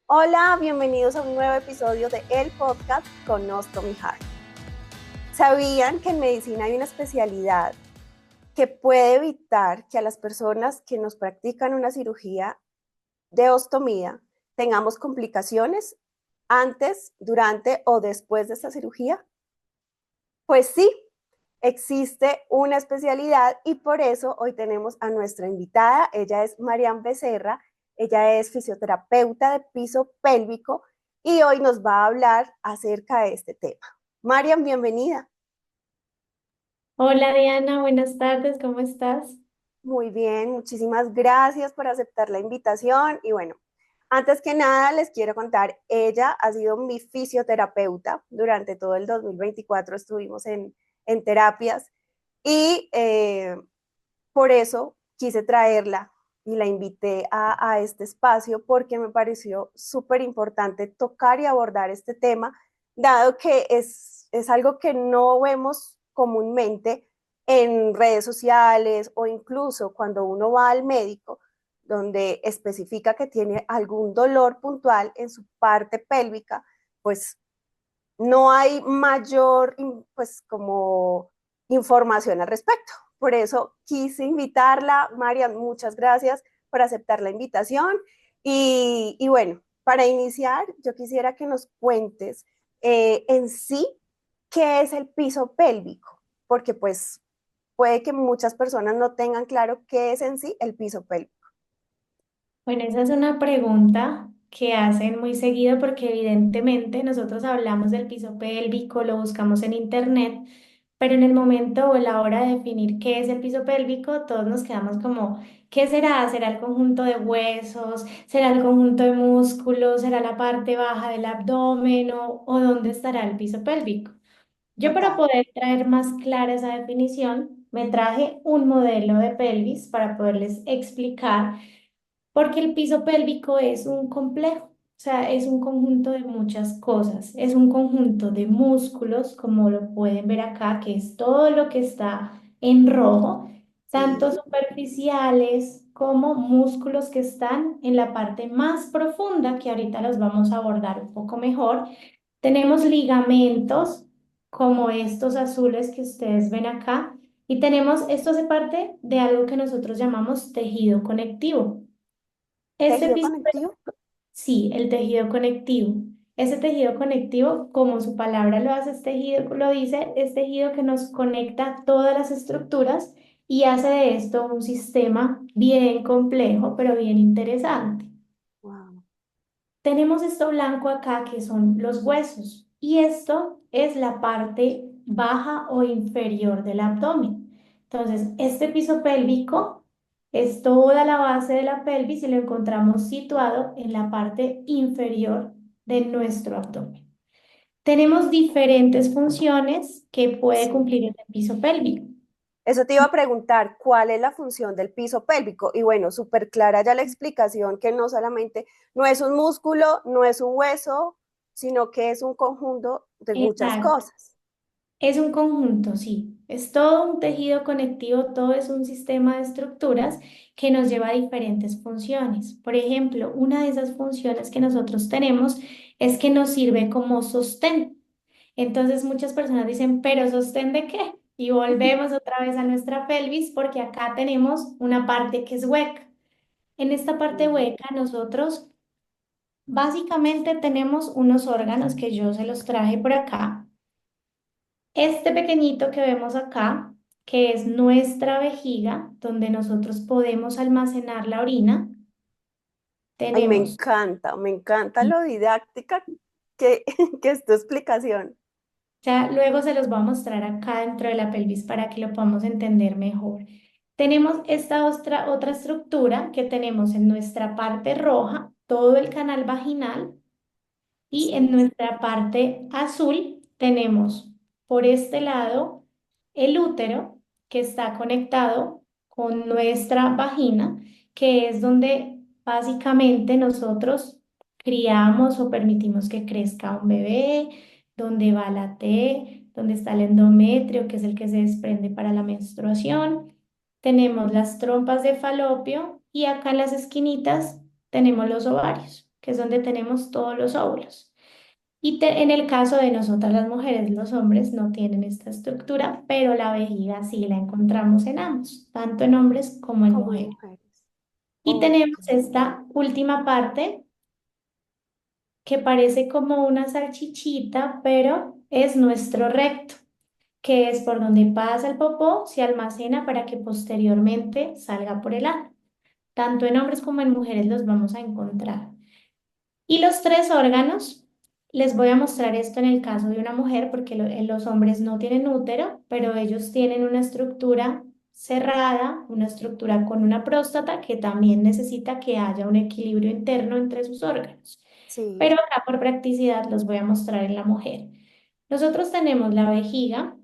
Hola, bienvenidos a un nuevo episodio de El Podcast con Nostomy Heart. ¿Sabían que en medicina hay una especialidad que puede evitar que a las personas que nos practican una cirugía de ostomía tengamos complicaciones antes, durante o después de esta cirugía? Pues sí, existe una especialidad y por eso hoy tenemos a nuestra invitada. Ella es Marian Becerra, ella es fisioterapeuta de piso pélvico y hoy nos va a hablar acerca de este tema. Marian, bienvenida. Hola Diana, buenas tardes, ¿cómo estás? Muy bien, muchísimas gracias por aceptar la invitación y bueno, antes que nada les quiero contar, ella ha sido mi fisioterapeuta durante todo el 2024, estuvimos en terapias y por eso quise traerla y la invité a este espacio porque me pareció súper importante tocar y abordar este tema, dado que es algo que no vemos comúnmente en redes sociales o incluso cuando uno va al médico, donde especifica que tiene algún dolor puntual en su parte pélvica, pues no hay mayor, pues como información al respecto. Por eso quise invitarla. Marian, muchas gracias por aceptar la invitación. Y bueno, para iniciar, yo quisiera que nos cuentes en sí qué es el piso pélvico, porque pues puede que muchas personas no tengan claro qué es en sí el piso pélvico. Bueno, esa es una pregunta que hacen muy seguido porque evidentemente nosotros hablamos del piso pélvico, lo buscamos en internet, pero en el momento o la hora de definir qué es el piso pélvico, todos nos quedamos como, ¿qué será? ¿Será el conjunto de huesos? ¿Será el conjunto de músculos? ¿Será la parte baja del abdomen? ¿O dónde estará el piso pélvico? Yo para Total. poder traer más clara esa definición, me traje un modelo de pelvis para poderles explicar, porque el piso pélvico es un complejo, o sea, es un conjunto de muchas cosas, es un conjunto de músculos, como lo pueden ver acá, que es todo lo que está en rojo, tanto Sí, superficiales como músculos que están en la parte más profunda, que ahorita los vamos a abordar un poco mejor. Tenemos ligamentos como estos azules que ustedes ven acá y tenemos, esto hace parte de algo que nosotros llamamos tejido conectivo. Este tejido piso, conectivo. sí, el tejido conectivo. Ese tejido conectivo, como su palabra lo hace, es tejido, lo dice, es tejido que nos conecta todas las estructuras y hace de esto un sistema bien complejo, pero bien interesante. Wow. Tenemos esto blanco acá que son los huesos y esto es la parte baja o inferior del abdomen. Entonces, este piso pélvico es toda la base de la pelvis y lo encontramos situado en la parte inferior de nuestro abdomen. Tenemos diferentes funciones que puede Sí. cumplir este piso pélvico. Eso te iba a preguntar, ¿cuál es la función del piso pélvico? Y bueno, súper clara ya la explicación que no solamente no es un músculo, no es un hueso, sino que es un conjunto de muchas Exacto. cosas. Es un conjunto, sí. Es todo un tejido conectivo, todo es un sistema de estructuras que nos lleva a diferentes funciones. Por ejemplo, una de esas funciones que nosotros tenemos es que nos sirve como sostén. Entonces muchas personas dicen, ¿pero sostén de qué? Y volvemos otra vez a nuestra pelvis porque acá tenemos una parte que es hueca. En esta parte hueca nosotros básicamente tenemos unos órganos que yo se los traje por acá. Este pequeñito que vemos acá, que es nuestra vejiga, donde nosotros podemos almacenar la orina, Ay, tenemos, me encanta y lo didáctica que, que es tu explicación. ya luego se los voy a mostrar acá dentro de la pelvis para que lo podamos entender mejor. Tenemos esta otra estructura que tenemos en nuestra parte roja, todo el canal vaginal, y en Sí, nuestra parte azul tenemos por este lado el útero que está conectado con nuestra vagina, que es donde básicamente nosotros criamos o permitimos que crezca un bebé, donde va la T, donde está el endometrio, que es el que se desprende para la menstruación. Tenemos las trompas de falopio y acá en las esquinitas tenemos los ovarios. que es donde tenemos todos los óvulos. En el caso de nosotras las mujeres, los hombres no tienen esta estructura, pero la vejiga sí la encontramos en ambos, tanto en hombres como en como en mujeres. mujeres. Y Ok, tenemos esta última parte que parece como una salchichita, pero es nuestro recto, que es por donde pasa el popó, se almacena para que posteriormente salga por el ano. Tanto en hombres como en mujeres los vamos a encontrar. Y los tres órganos, les voy a mostrar esto en el caso de una mujer, porque los hombres no tienen útero, pero ellos tienen una estructura cerrada, una estructura con una próstata que también necesita que haya un equilibrio interno entre sus órganos. Pero sí, acá por practicidad los voy a mostrar en la mujer. Nosotros tenemos la vejiga,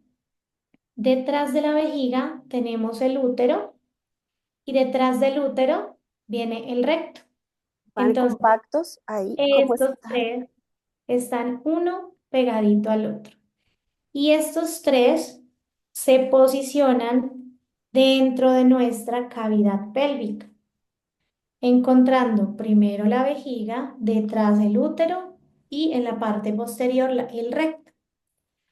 detrás de la vejiga tenemos el útero y detrás del útero viene el recto. van Entonces, compactos ahí, como estos están. tres están uno pegadito al otro. Y estos tres se posicionan dentro de nuestra cavidad pélvica, encontrando primero la vejiga, detrás del útero y en la parte posterior el recto.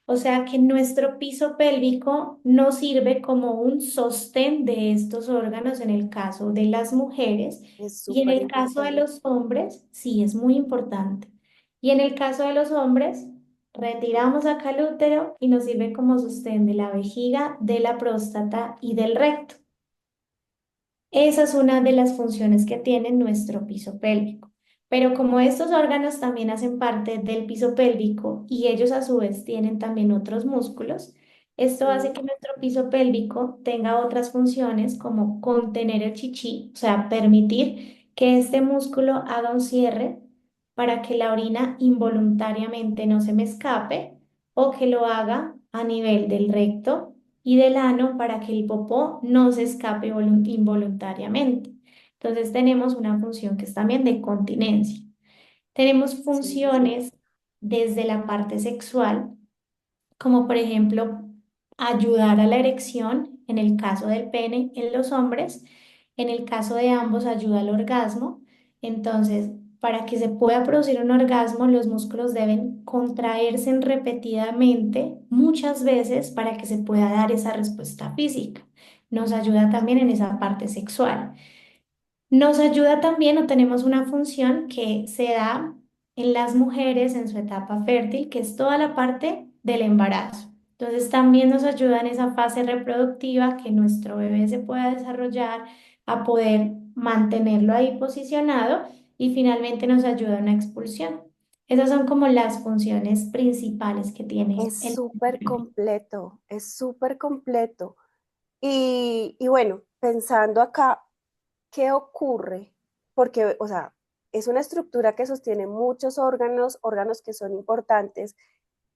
O sea que nuestro piso pélvico nos sirve como un sostén de estos órganos en el caso de las mujeres Es y en súper el caso de importante. los hombres, sí, es muy importante. Y en el caso de los hombres, retiramos acá el útero y nos sirve como sostén de la vejiga, de la próstata y del recto. Esa es una de las funciones que tiene nuestro piso pélvico. Pero como estos órganos también hacen parte del piso pélvico y ellos a su vez tienen también otros músculos, esto hace Sí, que nuestro piso pélvico tenga otras funciones como contener el chichi, o sea, permitir que este músculo haga un cierre para que la orina involuntariamente no se me escape o que lo haga a nivel del recto y del ano para que el popó no se escape involuntariamente. Entonces tenemos una función que es también de continencia. Tenemos sí, sí. funciones desde la parte sexual, como por ejemplo ayudar a la erección en el caso del pene en los hombres, en el caso de ambos ayuda al orgasmo. Entonces, para que se pueda producir un orgasmo, los músculos deben contraerse repetidamente muchas veces para que se pueda dar esa respuesta física. Nos ayuda también en esa parte sexual. Nos ayuda también o tenemos una función que se da en las mujeres en su etapa fértil, que es toda la parte del embarazo. Entonces también nos ayuda en esa fase reproductiva que nuestro bebé se pueda desarrollar, a poder mantenerlo ahí posicionado y finalmente nos ayuda en una expulsión. Esas son como las funciones principales que tiene Es el súper bebé. completo, es súper completo. Y bueno, pensando acá, ¿qué ocurre? Porque, o sea, es una estructura que sostiene muchos órganos, órganos que son importantes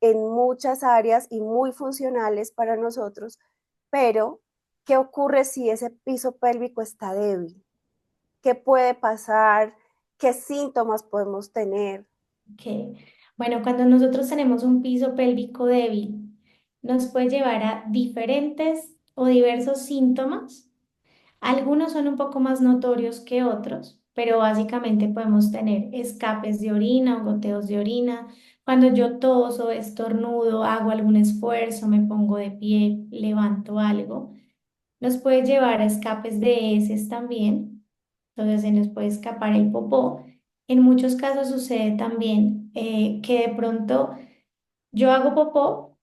en muchas áreas y muy funcionales para nosotros, pero ¿qué ocurre si ese piso pélvico está débil? ¿Qué puede pasar? ¿Qué síntomas podemos tener? Ok. Bueno, cuando nosotros tenemos un piso pélvico débil, nos puede llevar a diferentes o diversos síntomas. Algunos son un poco más notorios que otros, pero básicamente podemos tener escapes de orina o goteos de orina. Cuando yo toso, estornudo, hago algún esfuerzo, me pongo de pie, levanto algo, nos puede llevar a escapes de heces también. Entonces se nos puede escapar el popó. En muchos casos sucede también que de pronto yo hago popó,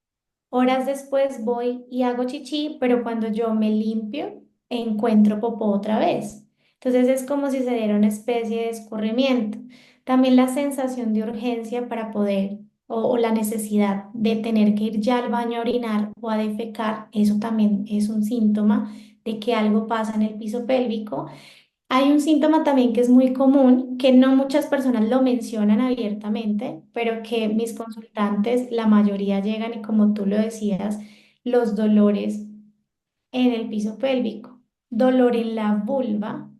horas después voy y hago chichi, pero cuando yo me limpio, encuentro popó otra vez. Entonces es como si se diera una especie de escurrimiento. También la sensación de urgencia para poder o la necesidad de tener que ir ya al baño a orinar o a defecar, eso también es un síntoma de que algo pasa en el piso pélvico. Hay un síntoma también que es muy común, que no muchas personas lo mencionan abiertamente, pero que mis consultantes, la mayoría llegan y como tú lo decías, los dolores en el piso pélvico, dolor en la vulva.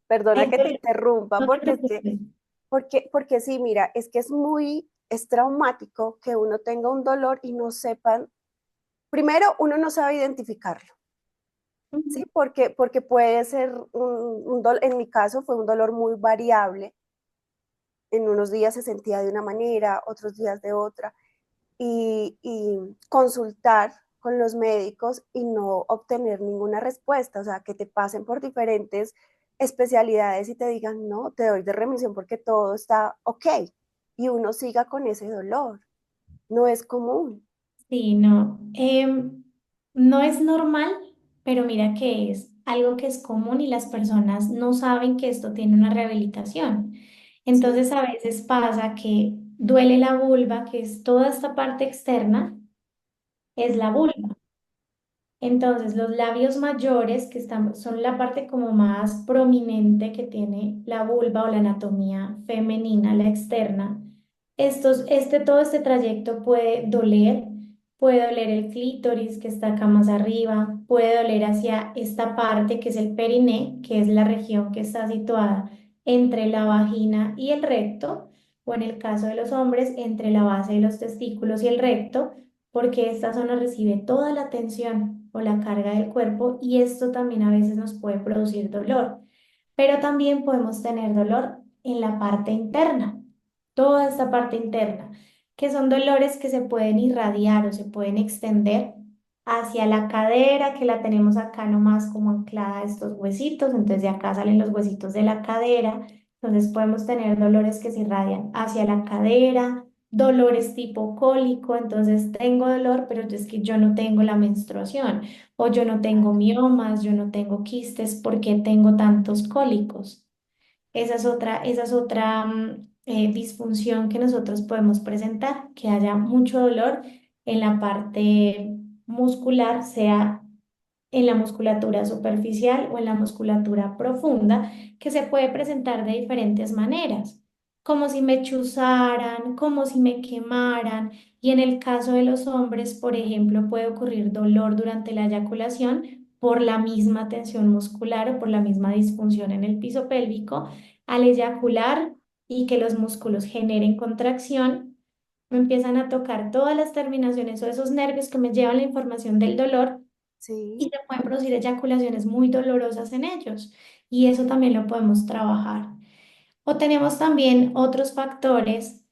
Perdona Hay que te dolor, interrumpa, no te porque es que, preocupes. porque sí, mira, es que es traumático que uno tenga un dolor y no sepan, primero uno no sabe identificarlo, Ujú. ¿sí? Porque puede ser en mi caso fue un dolor muy variable, en unos días se sentía de una manera, otros días de otra, y consultar con los médicos y no obtener ninguna respuesta, o sea, que te pasen por diferentes especialidades y te digan, no, te doy de remisión porque todo está ok, y uno siga con ese dolor. No es común. Sí, no. No es normal, pero mira que es algo que es común y las personas no saben que esto tiene una rehabilitación. Sí, Entonces a veces pasa que duele la vulva, que es toda esta parte externa, es la ujú, vulva. Entonces, los labios mayores, que están, son la parte como más prominente que tiene la vulva o la anatomía femenina, la externa, todo este trayecto puede doler el clítoris que está acá más arriba, puede doler hacia esta parte que es el periné, que es la región que está situada entre la vagina y el recto, o en el caso de los hombres, entre la base de los testículos y el recto porque esta zona recibe toda la tensión o la carga del cuerpo y esto también a veces nos puede producir dolor. Pero también podemos tener dolor en la parte interna, toda esta parte interna, que son dolores que se pueden irradiar o se pueden extender hacia la cadera, que la tenemos acá nomás como anclada a estos huesitos, entonces de acá salen los huesitos de la cadera, entonces podemos tener dolores que se irradian hacia la cadera, dolores tipo cólico, entonces tengo dolor, pero es que yo no tengo la menstruación o yo no tengo miomas, yo no tengo quistes, ¿por qué tengo tantos cólicos? Esa es otra disfunción que nosotros podemos presentar, que haya mucho dolor en la parte muscular, sea en la musculatura superficial o en la musculatura profunda, que se puede presentar de diferentes maneras, como si me chuzaran, como si me quemaran, y en el caso de los hombres, por ejemplo, puede ocurrir dolor durante la eyaculación por la misma tensión muscular o por la misma disfunción en el piso pélvico al eyacular y que los músculos generen contracción. Me empiezan a tocar todas las terminaciones o esos nervios que me llevan la información del dolor y sí, se pueden producir eyaculaciones muy dolorosas en ellos. Y eso también lo podemos trabajar. O tenemos también otros factores,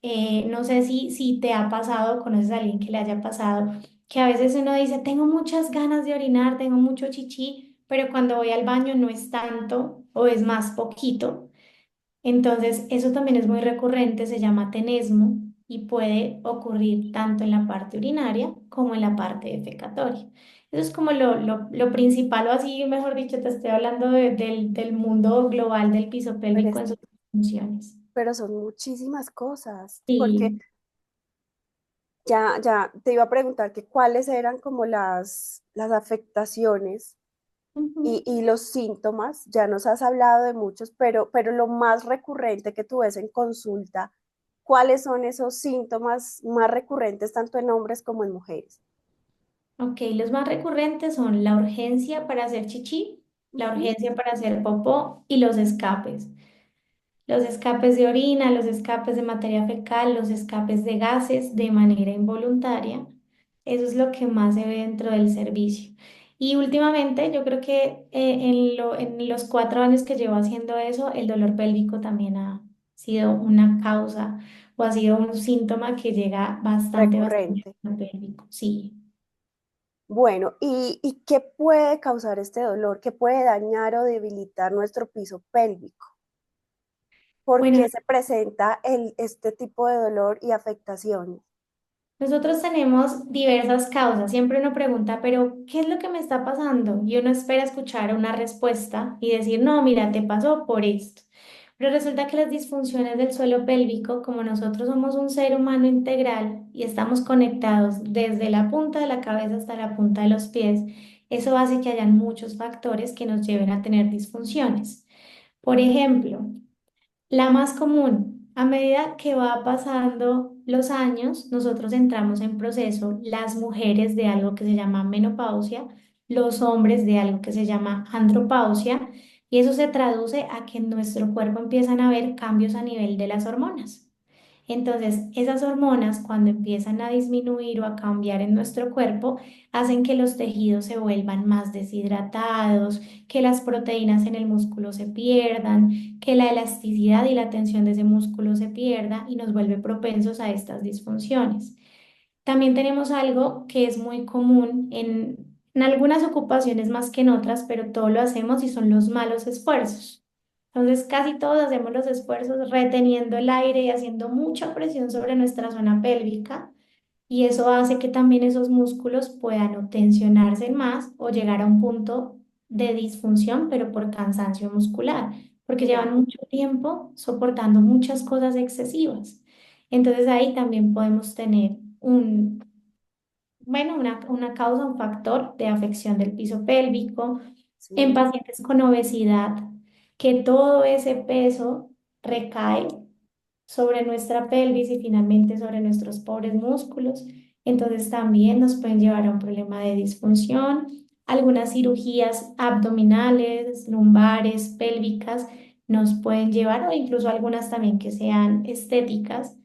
no sé si te ha pasado, conoces a alguien que le haya pasado, que a veces uno dice, tengo muchas ganas de orinar, tengo mucho chichi, pero cuando voy al baño no es tanto o es más poquito. Entonces, eso también es muy recurrente, se llama tenesmo y puede ocurrir tanto en la parte urinaria como en la parte defecatoria. Eso es como lo principal, o así, mejor dicho, te estoy hablando del mundo global del piso pero, pélvico en sus funciones. pero son muchísimas cosas, porque Sí. ya te iba a preguntar que cuáles eran como las afectaciones Ujú. y los síntomas. Ya nos has hablado de muchos, pero lo más recurrente que tú ves en consulta, ¿cuáles son esos síntomas más recurrentes tanto en hombres como en mujeres? Ok, los más recurrentes son la urgencia para hacer chichi, la Ujú. urgencia para hacer popó y los escapes. Los escapes de orina, los escapes de materia fecal, los escapes de gases de manera involuntaria. Eso es lo que más se ve dentro del servicio. Y últimamente, yo creo que en los 4 años que llevo haciendo eso, el dolor pélvico también ha sido una causa o ha sido un síntoma que llega bastante Recurrente. al pélvico. Sí. Bueno, ¿y qué puede causar este dolor? ¿Qué puede dañar o debilitar nuestro piso pélvico? ¿Por Bueno, qué se presenta este tipo de dolor y afectaciones? nosotros tenemos diversas causas. Siempre uno pregunta, pero ¿qué es lo que me está pasando? Y uno espera escuchar una respuesta y decir, no, mira, te pasó por esto. Pero resulta que las disfunciones del suelo pélvico, como nosotros somos un ser humano integral y estamos conectados desde la punta de la cabeza hasta la punta de los pies, eso hace que hayan muchos factores que nos lleven a tener disfunciones. Por ejemplo, la más común, a medida que va pasando los años, nosotros entramos en proceso, las mujeres de algo que se llama menopausia, los hombres de algo que se llama andropausia, y eso se traduce a que en nuestro cuerpo empiezan a haber cambios a nivel de las hormonas. Entonces, esas hormonas cuando empiezan a disminuir o a cambiar en nuestro cuerpo, hacen que los tejidos se vuelvan más deshidratados, que las proteínas en el músculo se pierdan, que la elasticidad y la tensión de ese músculo se pierda y nos vuelve propensos a estas disfunciones. También tenemos algo que es muy común en algunas ocupaciones más que en otras, pero todo lo hacemos y son los malos esfuerzos. Entonces, casi todos hacemos los esfuerzos reteniendo el aire y haciendo mucha presión sobre nuestra zona pélvica, y eso hace que también esos músculos puedan o tensionarse más o llegar a un punto de disfunción, pero por cansancio muscular, porque Ya, llevan mucho tiempo soportando muchas cosas excesivas. Entonces ahí también podemos tener una causa, un factor de afección del piso pélvico. En sí, pacientes con obesidad, que todo ese peso recae sobre nuestra pelvis y finalmente sobre nuestros pobres músculos. Entonces también nos pueden llevar a un problema de disfunción. Algunas cirugías abdominales, lumbares, pélvicas nos pueden llevar, o incluso algunas también que sean estéticas,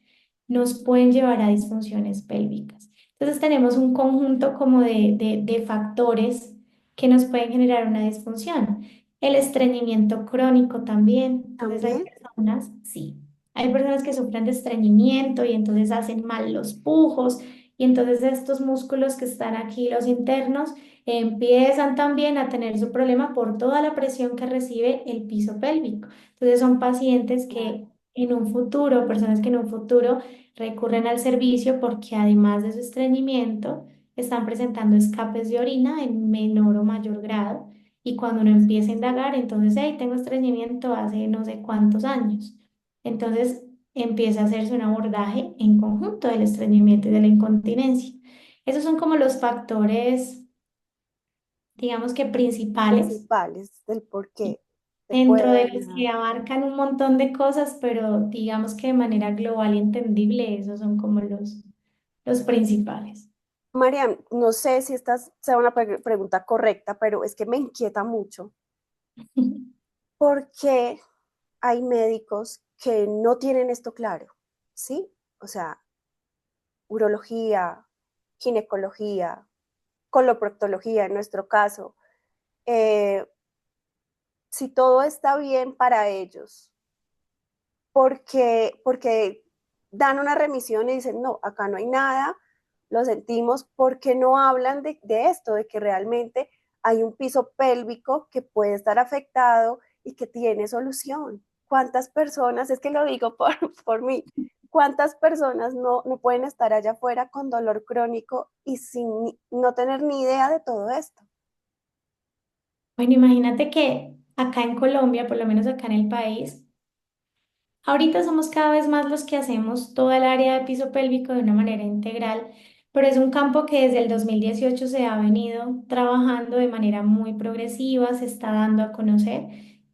nos pueden llevar a disfunciones pélvicas. Entonces tenemos un conjunto como de factores que nos pueden generar una disfunción. El estreñimiento crónico también. Entonces hay también, personas, sí, hay personas que sufren de estreñimiento y entonces hacen mal los pujos y entonces estos músculos que están aquí, los internos, empiezan también a tener su problema por toda la presión que recibe el piso pélvico. Entonces son pacientes claro, que en un futuro, personas que en un futuro recurren al servicio porque además de su estreñimiento, están presentando escapes de orina en menor o mayor grado. Y cuando uno empieza a indagar, entonces, hey, tengo estreñimiento hace no sé cuántos años. Entonces empieza a hacerse un abordaje en conjunto del estreñimiento y de la incontinencia. Esos son como los factores, digamos que principales, principales del por qué se dentro puede de los dañar. que abarcan un montón de cosas, pero digamos que de manera global y entendible, esos son como los principales. Mariam, no sé si esta sea una pregunta correcta, pero es que me inquieta mucho. ¿Por qué hay médicos que no tienen esto claro? ¿Sí? O sea, urología, ginecología, coloproctología en nuestro caso. Eh, si todo está bien para ellos, porque dan una remisión y dicen, no, acá no hay nada, lo sentimos, porque no hablan de esto, de que realmente hay un piso pélvico que puede estar afectado y que tiene solución. ¿Cuántas personas, es que lo digo por mí, cuántas personas no pueden estar allá afuera con dolor crónico y sin no tener ni idea de todo esto? Bueno, imagínate que acá en Colombia, por lo menos acá en el país, ahorita somos cada vez más los que hacemos toda el área de piso pélvico de una manera integral, pero es un campo que desde el 2018 se ha venido trabajando de manera muy progresiva, se está dando a conocer.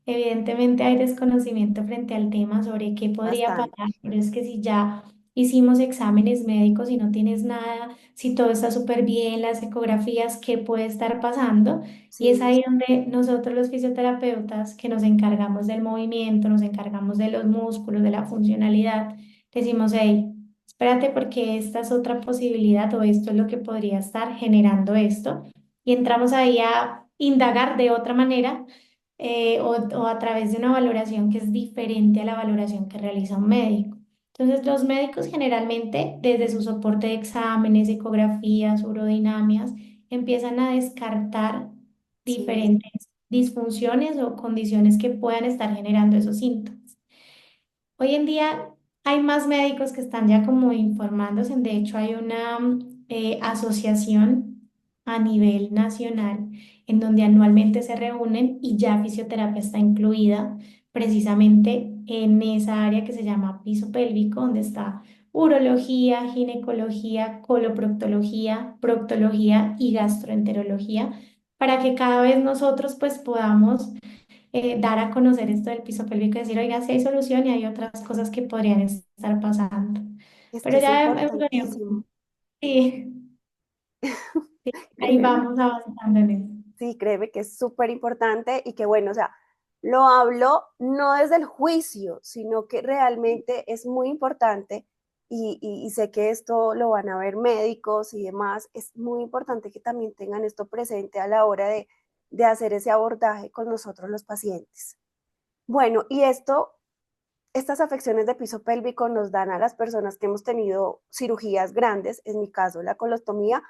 Evidentemente hay desconocimiento frente al tema sobre qué podría Bastante. pasar, pero es que si ya hicimos exámenes médicos y no tienes nada, si todo está súper bien, las ecografías, ¿qué puede estar pasando? Y es Sí, ahí donde nosotros los fisioterapeutas que nos encargamos del movimiento, nos encargamos de los músculos, de la funcionalidad, decimos, hey, espérate porque esta es otra posibilidad o esto es lo que podría estar generando esto. Y entramos ahí a indagar de otra manera, o a través de una valoración que es diferente a la valoración que realiza un médico. Entonces, los médicos generalmente, desde su soporte de exámenes, ecografías, urodinamias, empiezan a descartar sí, diferentes disfunciones o condiciones que puedan estar generando esos síntomas. Hoy en día hay más médicos que están ya como informándose. De hecho, hay una asociación a nivel nacional en donde anualmente se reúnen y ya fisioterapia está incluida precisamente en esa área que se llama piso pélvico, donde está urología, ginecología, coloproctología, proctología y gastroenterología, para que cada vez nosotros pues podamos dar a conocer esto del piso pélvico y decir, oiga, sí hay solución y hay otras cosas que podrían estar pasando. es que Pero es ya hemos venido, importantísimo. sí, sí, ahí Créeme, vamos avanzando en eso. sí, créeme que es súper importante y que bueno, o sea, lo hablo no desde el juicio, sino que realmente es muy importante y sé que esto lo van a ver médicos y demás, es muy importante que también tengan esto presente a la hora de hacer ese abordaje con nosotros los pacientes. Bueno, y estas afecciones de piso pélvico nos dan a las personas que hemos tenido cirugías grandes, en mi caso la colostomía,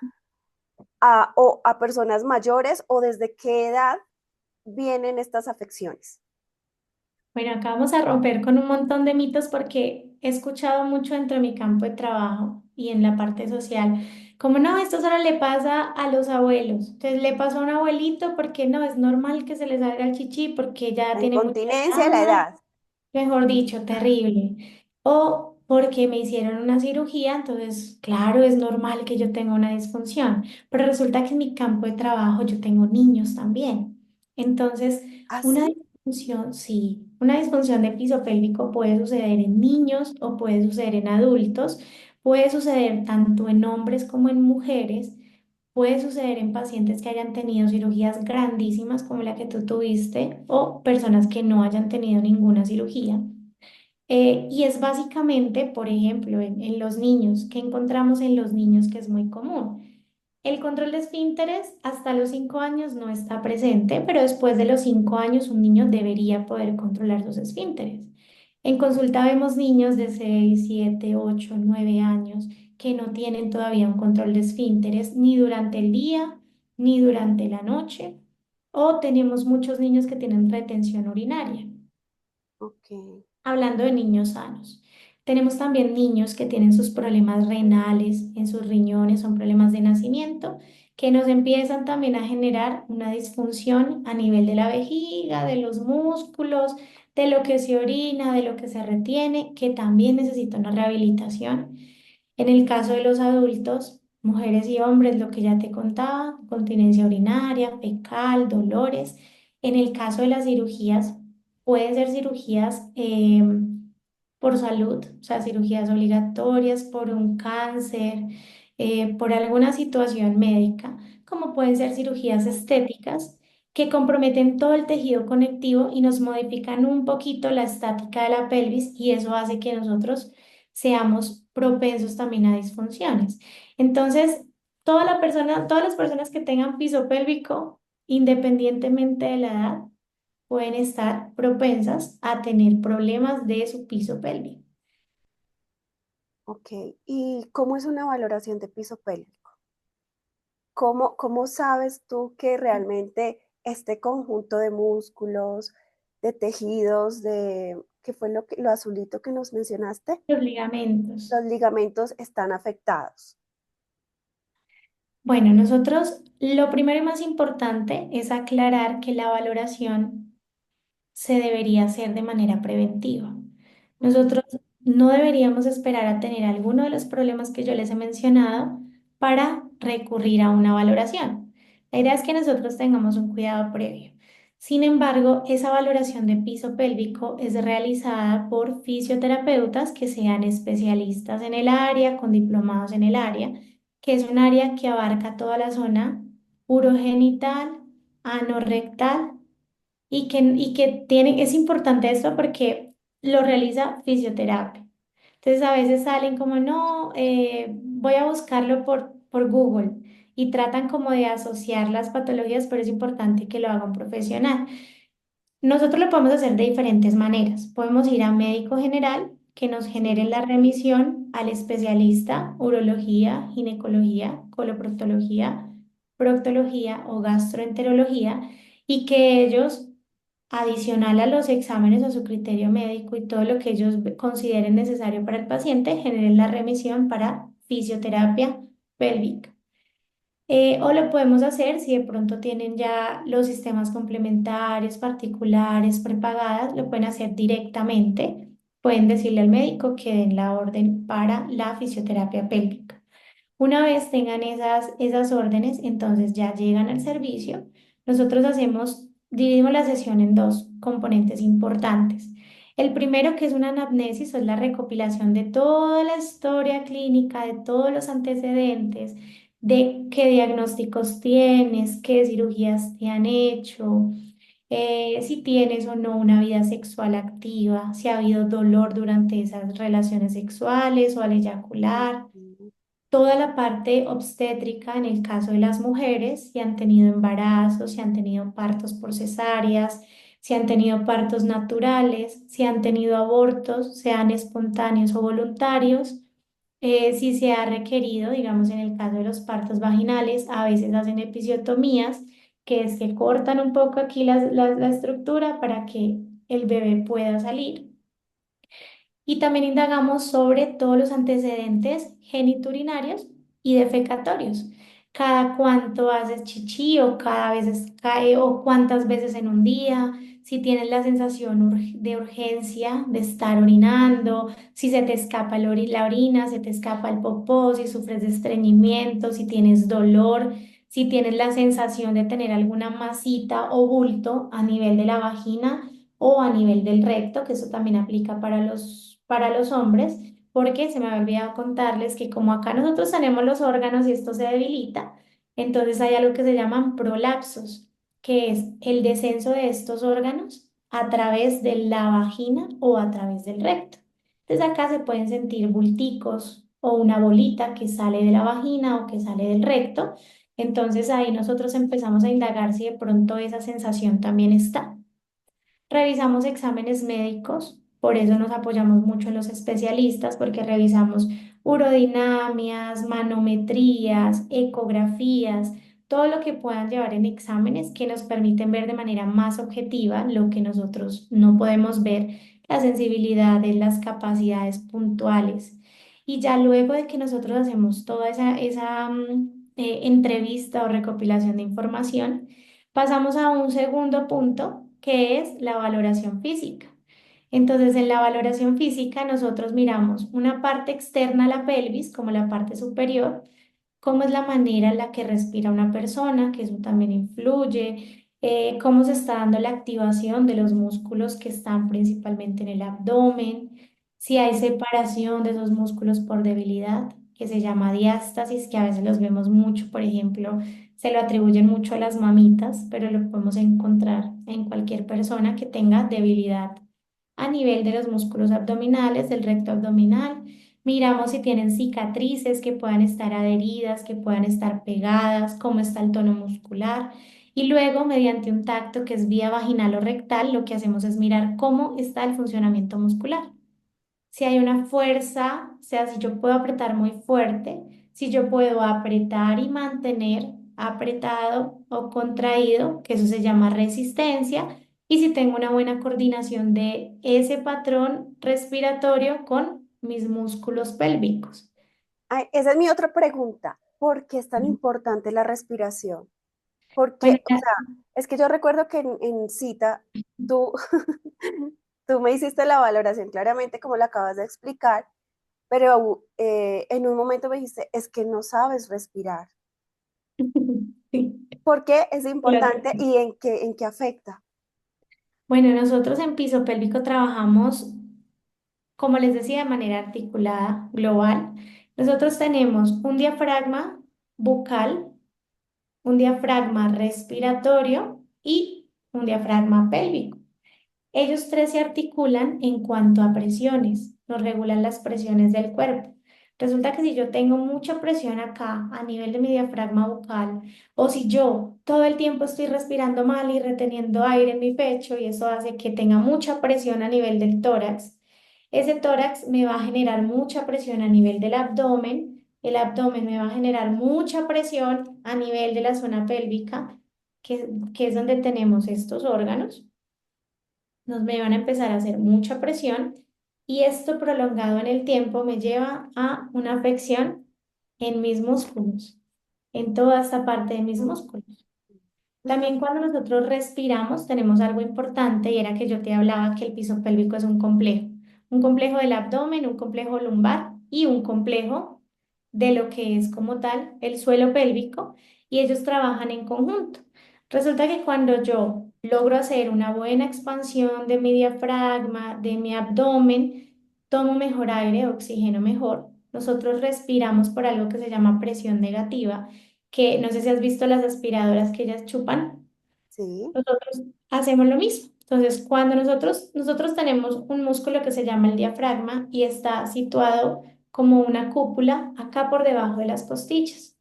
o a personas mayores o desde qué edad vienen estas afecciones. Bueno, acá vamos a romper con un montón de mitos porque he escuchado mucho dentro de mi campo de trabajo y en la parte social, como no, esto solo le pasa a los abuelos. Entonces le pasó a un abuelito porque no, es normal que se le salga el chichi porque ya La tiene mucha incontinencia, la edad, edad. mejor dicho, terrible. O porque me hicieron una cirugía, entonces, claro, es normal que yo tenga una disfunción. Pero resulta que en mi campo de trabajo yo tengo niños también. Entonces, una ¿Así? disfunción, sí, una disfunción de piso pélvico puede suceder en niños o puede suceder en adultos, puede suceder tanto en hombres como en mujeres. Puede suceder en pacientes que hayan tenido cirugías grandísimas como la que tú tuviste o personas que no hayan tenido ninguna cirugía. Y es básicamente, por ejemplo, en los niños, ¿qué encontramos en los niños que es muy común? El control de esfínteres hasta los 5 años no está presente, pero después de los 5 años un niño debería poder controlar sus esfínteres. En consulta vemos niños de 6, 7, 8, 9 años que no tienen todavía un control de esfínteres ni durante el día ni durante la noche. O tenemos muchos niños que tienen retención urinaria Ok, hablando de niños sanos. Tenemos también niños que tienen sus problemas renales en sus riñones, son problemas de nacimiento, que nos empiezan también a generar una disfunción a nivel de la vejiga, de los músculos, de lo que se orina, de lo que se retiene, que también necesita una rehabilitación. En el caso de los adultos, mujeres y hombres, lo que ya te contaba, continencia urinaria, fecal, dolores. En el caso de las cirugías, pueden ser cirugías por salud, o sea, cirugías obligatorias, por un cáncer, por alguna situación médica, como pueden ser cirugías estéticas que comprometen todo el tejido conectivo y nos modifican un poquito la estática de la pelvis y eso hace que nosotros seamos propensos también a disfunciones. Entonces, todas las personas que tengan piso pélvico, independientemente de la edad, pueden estar propensas a tener problemas de su piso pélvico. ok. ¿Y cómo es una valoración de piso pélvico? ¿Cómo sabes tú que realmente este conjunto de músculos, de tejidos, qué fue lo azulito que nos mencionaste? Los ligamentos. Los ligamentos están afectados. Bueno, nosotros lo primero y más importante es aclarar que la valoración se debería hacer de manera preventiva. Ujú. Nosotros no deberíamos esperar a tener alguno de los problemas que yo les he mencionado para recurrir a una valoración. La idea es que nosotros tengamos un cuidado previo. Sin embargo, esa valoración de piso pélvico es realizada por fisioterapeutas que sean especialistas en el área, con diplomados en el área, que es un área que abarca toda la zona urogenital, anorrectal y que es importante esto porque lo realiza fisioterapia. Entonces a veces salen como, no, voy a buscarlo por Google y tratan como de asociar las patologías, pero es importante que lo haga un profesional. Nosotros lo podemos hacer de diferentes maneras. Podemos ir a médico general que nos genere Sí. la remisión al especialista, urología, ginecología, coloproctología, proctología o gastroenterología y que ellos adicional a los exámenes a su criterio médico y todo lo que ellos consideren necesario para el paciente, generen la remisión para fisioterapia pélvica. O lo podemos hacer si de pronto tienen ya los sistemas complementarios, particulares, prepagadas, lo pueden hacer directamente. Pueden decirle al médico que den la orden para la fisioterapia pélvica. Una vez tengan esas órdenes, entonces ya llegan al servicio. Nosotros dividimos la sesión en dos componentes importantes. El primero, que es una anamnesis, es la recopilación de toda la historia clínica, de todos los antecedentes, de qué diagnósticos tienes, qué cirugías te han hecho, si tienes o no una vida sexual activa, si ha habido dolor durante esas relaciones sexuales o al eyacular, Ujú. toda la parte obstétrica en el caso de las mujeres, si han tenido embarazos, si han tenido partos por cesáreas, si han tenido partos naturales, si han tenido abortos, sean espontáneos o voluntarios, si se ha requerido, digamos en el caso de los partos vaginales, a veces hacen episiotomías, que es que cortan un poco aquí la estructura para que el bebé pueda salir. Y también indagamos sobre todos los antecedentes geniturinarios y defecatorios. Cada cuánto haces chichi o cada vez cae o cuántas veces en un día, si tienes la sensación de urgencia de estar orinando, si se te escapa la orina, se te escapa el popó, si sufres de estreñimiento, si tienes dolor, si tienes la sensación de tener alguna masita o bulto a nivel de la vagina o a nivel del recto, que eso también aplica para los hombres, porque se me había olvidado contarles que como acá nosotros tenemos los órganos y esto se debilita, entonces hay algo que se llaman prolapsos, que es el descenso de estos órganos a través de la vagina o a través del recto. Entonces acá se pueden sentir bulticos o una bolita que sale de la vagina o que sale del recto. Entonces ahí nosotros empezamos a indagar si de pronto esa sensación también está. Revisamos exámenes médicos, por eso nos apoyamos mucho en los especialistas, porque revisamos urodinamias, manometrías, ecografías, todo lo que puedan llevar en exámenes que nos permiten ver de manera más objetiva lo que nosotros no podemos ver, la sensibilidad de las capacidades puntuales. Y ya luego de que nosotros hacemos toda esa entrevista o recopilación de información, pasamos a un segundo punto, que es la valoración física. Entonces, en la valoración física nosotros miramos una parte externa a la pelvis, como la parte superior, cómo es la manera en la que respira una persona, que eso también influye, cómo se está dando la activación de los músculos que están principalmente en el abdomen, si hay separación de esos músculos por debilidad, que se llama diástasis, que a veces los vemos mucho, por ejemplo, se lo atribuyen mucho a las mamitas, pero lo podemos encontrar en cualquier persona que tenga debilidad a nivel de los músculos abdominales, del recto abdominal. Miramos si tienen cicatrices que puedan estar adheridas, que puedan estar pegadas, cómo está el tono muscular. Y luego, mediante un tacto que es vía vaginal o rectal, lo que hacemos es mirar cómo está el funcionamiento muscular. Si hay una fuerza, o sea, si yo puedo apretar muy fuerte, si yo puedo apretar y mantener apretado o contraído, que eso se llama resistencia, y si tengo una buena coordinación de ese patrón respiratorio con mis músculos pélvicos. Ay, esa es mi otra pregunta. ¿Por qué es tan importante la respiración? Bueno, Porque, o sea, es que yo recuerdo que en cita tú, tú me hiciste la valoración claramente como la acabas de explicar, pero en un momento me dijiste, es que no sabes respirar. sí. ¿Por qué es importante y en qué afecta? Bueno, nosotros en piso pélvico trabajamos, como les decía, de manera articulada, global. Nosotros tenemos un diafragma bucal, un diafragma respiratorio y un diafragma pélvico. Ellos tres se articulan en cuanto a presiones, nos regulan las presiones del cuerpo. Resulta que si yo tengo mucha presión acá a nivel de mi diafragma bucal, o si yo todo el tiempo estoy respirando mal y reteniendo aire en mi pecho, y eso hace que tenga mucha presión a nivel del tórax, ese tórax me va a generar mucha presión a nivel del abdomen, el abdomen me va a generar mucha presión a nivel de la zona pélvica, que es donde tenemos estos órganos, nos me van a empezar a hacer mucha presión y esto prolongado en el tiempo me lleva a una afección en mis músculos, en toda esta parte de mis músculos. También cuando nosotros respiramos tenemos algo importante y era que yo te hablaba que el piso pélvico es un complejo del abdomen, un complejo lumbar y un complejo de lo que es como tal el suelo pélvico y ellos trabajan en conjunto. Resulta que cuando yo logro hacer una buena expansión de mi diafragma, de mi abdomen, tomo mejor aire, oxígeno mejor, nosotros respiramos por algo que se llama presión negativa, que no sé si has visto las aspiradoras que ellas chupan. Sí, Nosotros hacemos lo mismo. Entonces, cuando nosotros tenemos un músculo que se llama el diafragma y está situado como una cúpula acá por debajo de las costillas.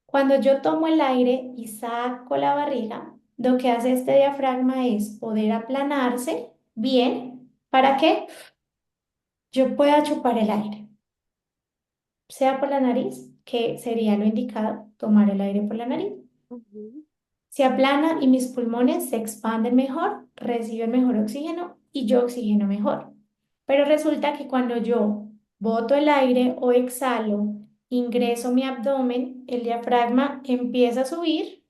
Cuando yo tomo el aire y saco la barriga, lo que hace este diafragma es poder aplanarse bien para que yo pueda chupar el aire, sea por la nariz, que sería lo indicado, tomar el aire por la nariz. Ujú. Se aplana y mis pulmones se expanden mejor, reciben mejor oxígeno y yo oxigeno mejor. Pero resulta que cuando yo boto el aire o exhalo, ingreso mi abdomen, el diafragma empieza a subir.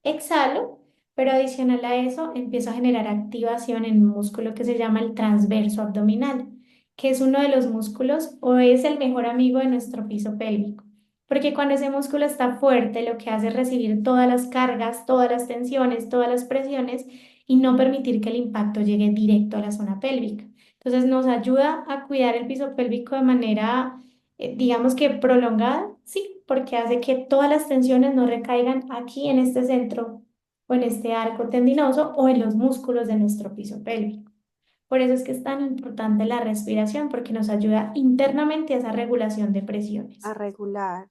Exhalo, pero adicional a eso empiezo a generar activación en un músculo que se llama el transverso abdominal, que es uno de los músculos o es el mejor amigo de nuestro piso pélvico. Porque cuando ese músculo está fuerte, lo que hace es recibir todas las cargas, todas las tensiones, todas las presiones y no permitir que el impacto llegue directo a la zona pélvica. Entonces nos ayuda a cuidar el piso pélvico de manera digamos que prolongada, sí, porque hace que todas las tensiones no recaigan aquí en este centro o en este arco tendinoso o en los músculos de nuestro piso pélvico. Por eso es que es tan importante la respiración, porque nos ayuda internamente a esa regulación de A presiones. regular.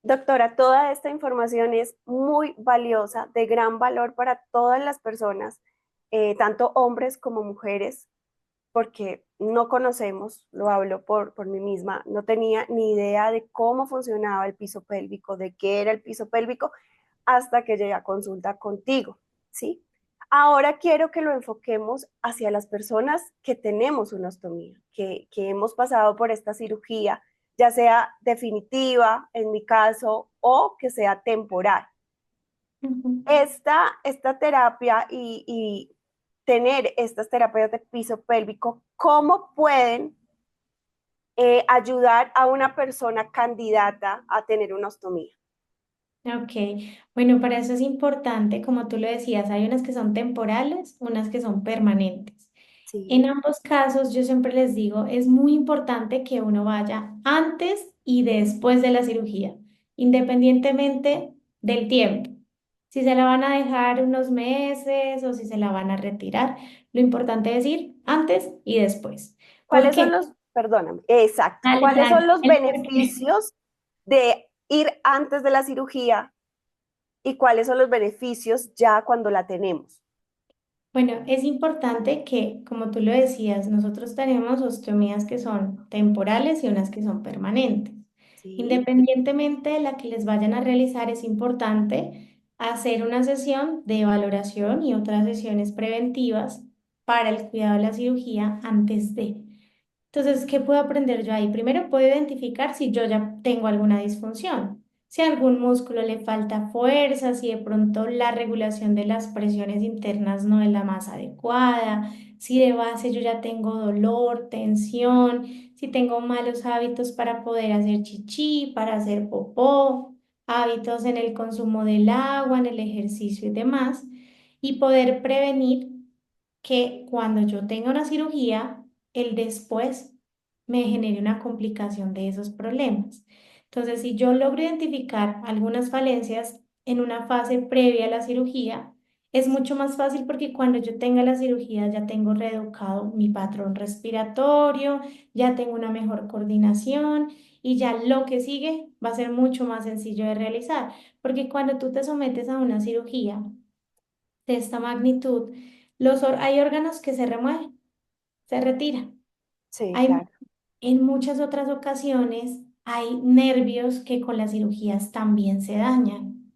Doctora, toda esta información es muy valiosa, de gran valor para todas las personas, tanto hombres como mujeres, porque no conocemos, lo hablo por mí misma, no tenía ni idea de cómo funcionaba el piso pélvico, de qué era el piso pélvico, hasta que llegué a consulta contigo, ¿sí? Ahora quiero que lo enfoquemos hacia las personas que tenemos una ostomía, que hemos pasado por esta cirugía, ya sea definitiva, en mi caso, o que sea temporal. Ujú. Esta terapia tener estas terapias de piso pélvico, ¿cómo pueden ayudar a una persona candidata a tener una ostomía? Ok, bueno, para eso es importante, como tú lo decías, hay unas que son temporales, unas que son permanentes. En Sí, ambos casos, yo siempre les digo, es muy importante que uno vaya antes y después de la cirugía, independientemente del tiempo. Si se la van a dejar unos meses o si se la van a retirar, lo importante es ir antes y después. ¿Por ¿cuáles son qué? los, perdóname, exacto, Dale, cuáles son tranqui. los El por qué. beneficios de ir antes de la cirugía y cuáles son los beneficios ya cuando la tenemos? Bueno, es importante que, como tú lo decías, nosotros tenemos osteomías que son temporales y unas que son permanentes. Sí, Independientemente de la que les vayan a realizar, es importante hacer una sesión de valoración y otras sesiones preventivas para el cuidado de la cirugía antes de. Entonces, ¿qué puedo aprender yo ahí? Primero, puedo identificar si yo ya tengo alguna disfunción, si a algún músculo le falta fuerza, si de pronto la regulación de las presiones internas no es la más adecuada, si de base yo ya tengo dolor, tensión, si tengo malos hábitos para poder hacer chichi, para hacer popó, hábitos en el consumo del agua, en el ejercicio y demás, y poder prevenir que cuando yo tenga una cirugía, el después me genere una complicación de esos problemas. Entonces, si yo logro identificar algunas falencias en una fase previa a la cirugía, es mucho más fácil porque cuando yo tenga la cirugía ya tengo reeducado mi patrón respiratorio, ya tengo una mejor coordinación y ya lo que sigue va a ser mucho más sencillo de realizar. Porque cuando tú te sometes a una cirugía de esta magnitud, hay órganos que se remueven, se retiran. sí, Hay, claro. en muchas otras ocasiones hay nervios que con las cirugías también se dañan.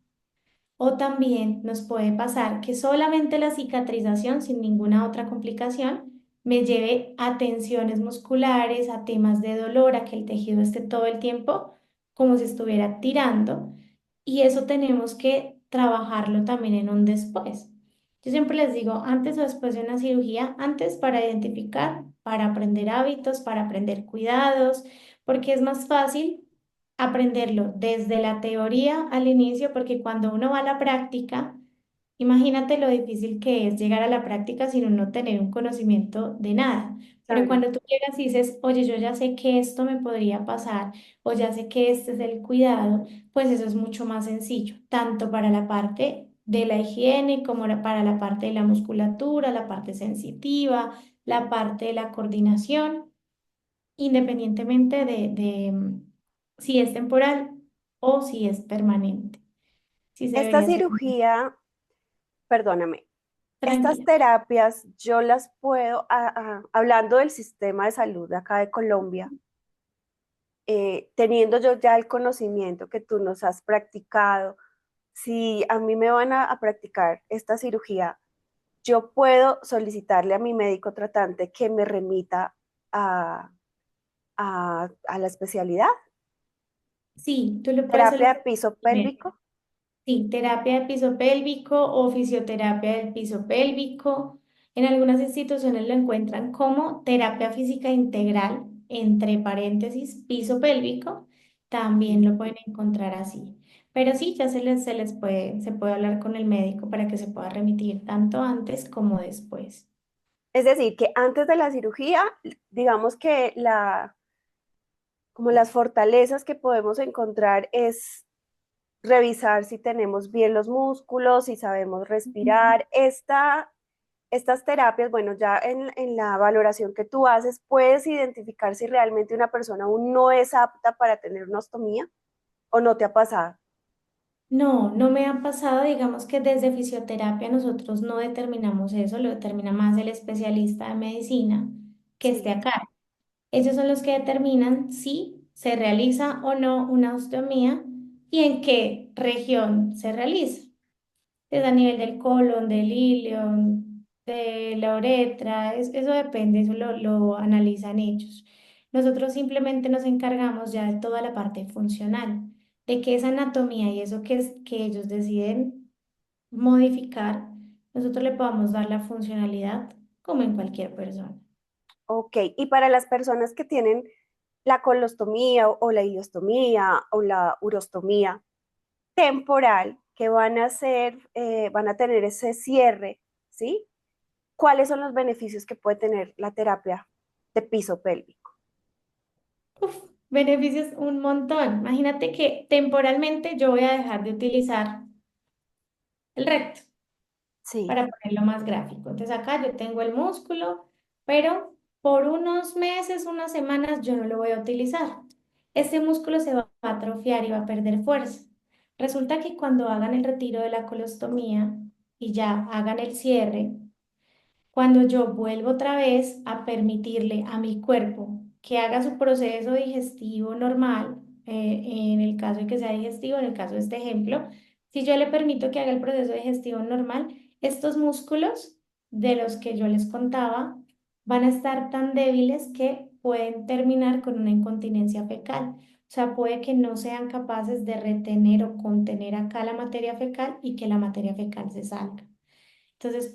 O también nos puede pasar que solamente la cicatrización, sin ninguna otra complicación, me lleve a tensiones musculares, a temas de dolor, a que el tejido esté todo el tiempo como si estuviera tirando. Y eso tenemos que trabajarlo también en un después. Yo siempre les digo, antes o después de una cirugía, antes para identificar, para aprender hábitos, para aprender cuidados, porque es más fácil aprenderlo desde la teoría al inicio, porque cuando uno va a la práctica, imagínate lo difícil que es llegar a la práctica sin uno tener un conocimiento de nada. Pero Claro. cuando tú llegas y dices, oye, yo ya sé que esto me podría pasar, o ya sé que este es el cuidado, pues eso es mucho más sencillo, tanto para la parte de la higiene, como para la parte de la musculatura, la parte sensitiva, la parte de la coordinación, independientemente de si es temporal o si es permanente. Si se Esta debería hacer cirugía, perdóname, estas tranquila. terapias yo las puedo, hablando del sistema de salud de acá de Colombia, teniendo yo ya el conocimiento que tú nos has practicado, si a mí me van a practicar esta cirugía, yo puedo solicitarle a mi médico tratante que me remita a, a la especialidad, Sí, tú le puedes terapia de solicitar. piso pélvico. Sí, terapia de piso pélvico o fisioterapia del piso pélvico. En algunas instituciones lo encuentran como terapia física integral, entre paréntesis, piso pélvico. También lo pueden encontrar así. Pero sí, ya se puede hablar con el médico para que se pueda remitir tanto antes como después. Es decir, que antes de la cirugía, digamos que como las fortalezas que podemos encontrar es revisar si tenemos bien los músculos, si sabemos Ujú. respirar. Estas terapias, bueno, ya en la valoración que tú haces, puedes identificar si realmente una persona aún no es apta para tener una ostomía o no te ha pasado. No, no me ha pasado, digamos que desde fisioterapia nosotros no determinamos eso, lo determina más el especialista de medicina que esté Sí, acá. Ellos son los que determinan si se realiza o no una ostomía y en qué región se realiza. Es a nivel del colon, del ilion, de la uretra, eso depende, eso lo analizan ellos. Nosotros simplemente nos encargamos ya de toda la parte funcional, de que esa anatomía y eso que ellos deciden modificar, nosotros le podamos dar la funcionalidad como en cualquier persona. ok. Y para las personas que tienen la colostomía o la iliostomía o la urostomía temporal, que van a hacer, van a tener ese cierre, ¿sí? ¿Cuáles son los beneficios que puede tener la terapia de piso pélvico? Uf, beneficios un montón. Imagínate que temporalmente yo voy a dejar de utilizar el recto Sí, para ponerlo más gráfico. Entonces acá yo tengo el músculo, pero por unos meses, unas semanas yo no lo voy a utilizar. Este músculo se va a atrofiar y va a perder fuerza. Resulta que cuando hagan el retiro de la colostomía y ya hagan el cierre, cuando yo vuelvo otra vez a permitirle a mi cuerpo que haga su proceso digestivo normal, en el caso de que sea digestivo, en el caso de este ejemplo, si yo le permito que haga el proceso digestivo normal, estos músculos de los que yo les contaba van a estar tan débiles que pueden terminar con una incontinencia fecal. O sea, puede que no sean capaces de retener o contener acá la materia fecal y que la materia fecal se salga. Entonces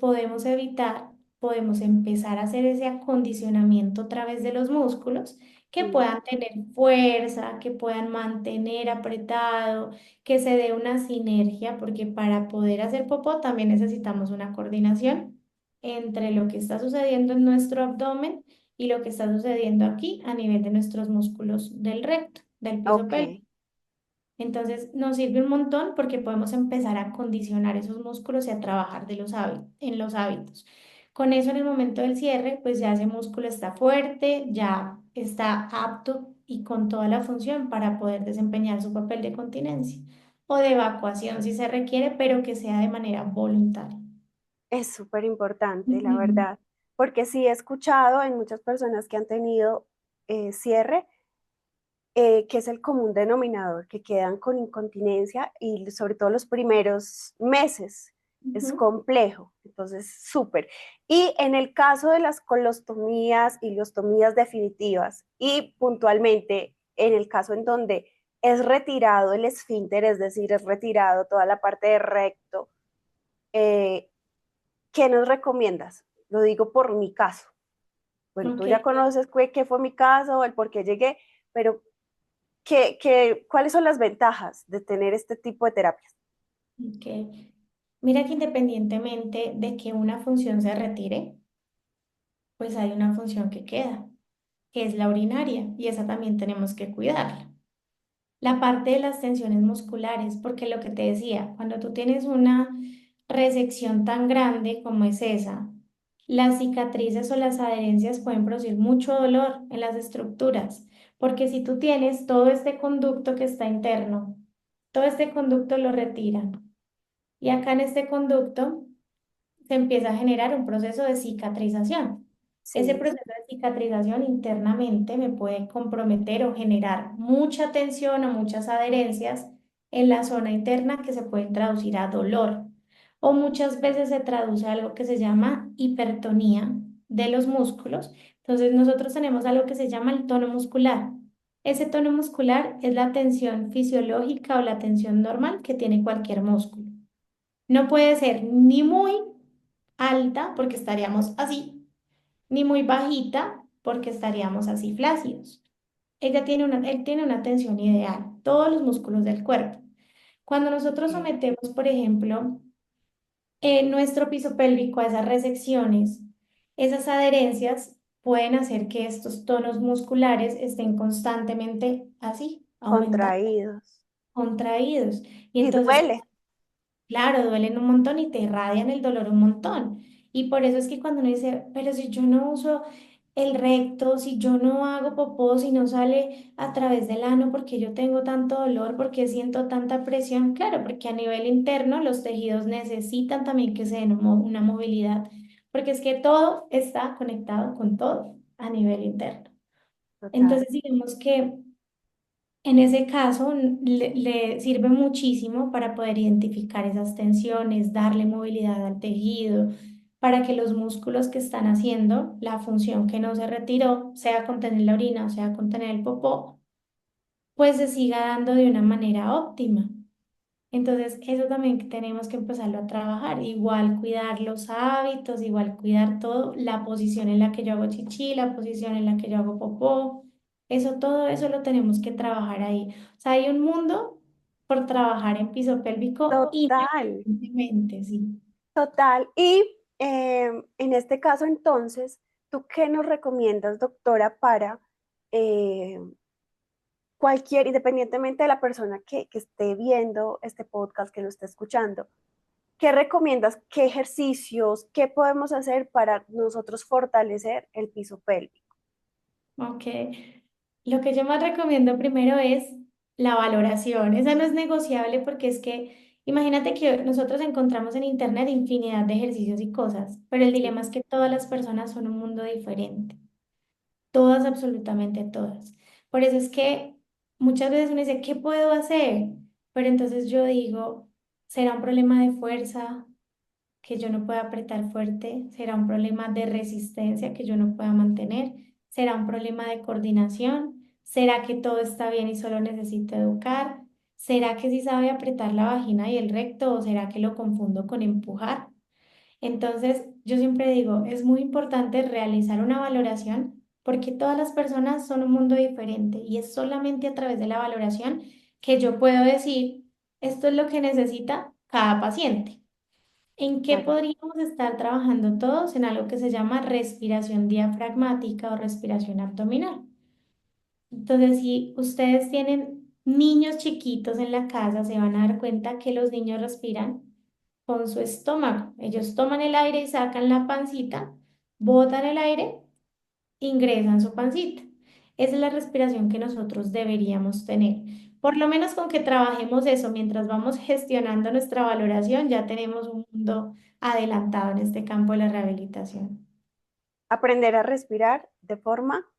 podemos empezar a hacer ese acondicionamiento a través de los músculos que sí. puedan tener fuerza, que puedan mantener apretado, que se dé una sinergia, porque para poder hacer popó también necesitamos una coordinación entre lo que está sucediendo en nuestro abdomen y lo que está sucediendo aquí a nivel de nuestros músculos del recto, del piso Ok, pélvico. Entonces nos sirve un montón porque podemos empezar a condicionar esos músculos y a trabajar en los hábitos. Con eso en el momento del cierre, pues ya ese músculo está fuerte, ya está apto y con toda la función para poder desempeñar su papel de continencia o de evacuación si se requiere, pero que sea de manera voluntaria. es súper importante, la Ujú. verdad, porque sí he escuchado en muchas personas que han tenido cierre, que es el común denominador, que quedan con incontinencia y sobre todo los primeros meses es Ujú. complejo, entonces súper. Y en el caso de las colostomías y liostomías definitivas y puntualmente en el caso en donde es retirado el esfínter, es decir, es retirado toda la parte de recto, eh, ¿qué nos recomiendas? Lo digo por mi caso. Bueno, tú Ok, ya conoces qué fue mi caso, el por qué llegué, pero ¿cuáles son las ventajas de tener este tipo de terapias? ok. Mira que independientemente de que una función se retire, pues hay una función que queda, que es la urinaria, y esa también tenemos que cuidarla. La parte de las tensiones musculares, porque lo que te decía, cuando tú tienes resección tan grande como es esa, las cicatrices o las adherencias pueden producir mucho dolor en las estructuras, porque si tú tienes todo este conducto que está interno, todo este conducto lo retiran y acá en este conducto se empieza a generar un proceso de cicatrización. Ese Sí, proceso de cicatrización internamente me puede comprometer o generar mucha tensión o muchas adherencias en la zona interna que se pueden traducir a dolor. O muchas veces se traduce a algo que se llama hipertonía de los músculos. Entonces nosotros tenemos algo que se llama el tono muscular. Ese tono muscular es la tensión fisiológica o la tensión normal que tiene cualquier músculo. No puede ser ni muy alta porque estaríamos así, ni muy bajita porque estaríamos así flácidos. Él tiene una tensión ideal, todos los músculos del cuerpo. Cuando nosotros ok, sometemos, por ejemplo, nuestro piso pélvico a esas resecciones, esas adherencias pueden hacer que estos tonos musculares estén constantemente así, aumentados, contraídos. contraídos. Y Y entonces duele, claro, duelen un montón y te irradian el dolor un montón. Y por eso es que cuando uno dice, pero si yo no uso el recto, si yo no hago popó, si no sale a través del ano, porque yo tengo tanto dolor, porque siento tanta presión, claro, porque a nivel interno los tejidos necesitan también que se den una movilidad, porque es que todo está conectado con todo a nivel interno. total, Entonces, digamos que en ese caso, le sirve muchísimo para poder identificar esas tensiones, darle movilidad al tejido, para que los músculos que están haciendo la función que no se retiró, sea contener la orina o sea contener el popó, pues se siga dando de una manera óptima. Entonces, eso también que tenemos que empezarlo a trabajar. Igual cuidar los hábitos, igual cuidar todo, la posición en la que yo hago chichi, la posición en la que yo hago popó. Eso, todo eso lo tenemos que trabajar ahí. O sea, hay un mundo por trabajar en piso pélvico total, independientemente, sí. total. Y en este caso, entonces, ¿tú qué nos recomiendas, doctora, para eh, cualquier, independientemente de la persona que esté viendo este podcast, que lo esté escuchando? ¿Qué recomiendas? ¿Qué ejercicios? ¿Qué podemos hacer para nosotros fortalecer el piso pélvico? Ok. Lo que yo más recomiendo primero es la valoración. Esa no es negociable porque es que imagínate que nosotros encontramos en internet infinidad de ejercicios y cosas, pero el Sí, dilema es que todas las personas son un mundo diferente. Todas, absolutamente todas. Por eso es que muchas veces uno dice, ¿qué puedo hacer? Pero entonces yo digo, ¿será un problema de fuerza que yo no pueda apretar fuerte? ¿Será un problema de resistencia que yo no pueda mantener? ¿Será un problema de coordinación? ¿Será que todo está bien y solo necesito educar? ¿Será que sí sabe apretar la vagina y el recto o será que lo confundo con empujar? Entonces, yo siempre digo, es muy importante realizar una valoración porque todas las personas son un mundo diferente y es solamente a través de la valoración que yo puedo decir, esto es lo que necesita cada paciente. ¿En qué claro. podríamos estar trabajando todos? En algo que se llama respiración diafragmática o respiración abdominal. Entonces, si ustedes tienen niños chiquitos en la casa, se van a dar cuenta que los niños respiran con su estómago. Ellos toman el aire y sacan la pancita, botan el aire, ingresan su pancita. Esa es la respiración que nosotros deberíamos tener. Por lo menos con que trabajemos eso mientras vamos gestionando nuestra valoración, ya tenemos un mundo adelantado en este campo de la rehabilitación. Aprender a respirar de forma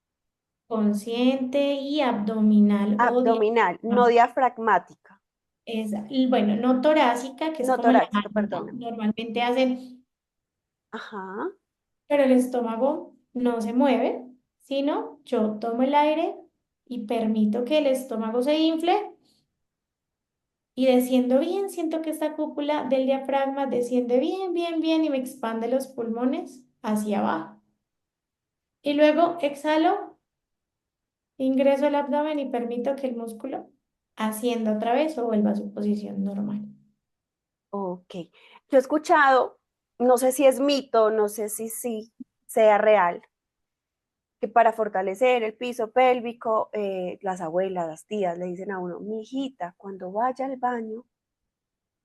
Consciente y abdominal o abdominal, no diafragmática. diafragmática, Y bueno, no torácica, que es no como la torácica, alta, perdóname. normalmente hacen, Ajá, pero el estómago no se mueve, sino yo tomo el aire y permito que el estómago se infle y desciendo bien, siento que esta cúpula del diafragma desciende bien, bien, bien y me expande los pulmones hacia abajo. Y luego exhalo, ingreso el abdomen y permito que el músculo ascienda otra vez o vuelva a su posición normal. ok. Yo he escuchado, no sé si es mito, no sé si sí sea real, que para fortalecer el piso pélvico, las abuelas, las tías le dicen a uno, mi hijita, cuando vaya al baño,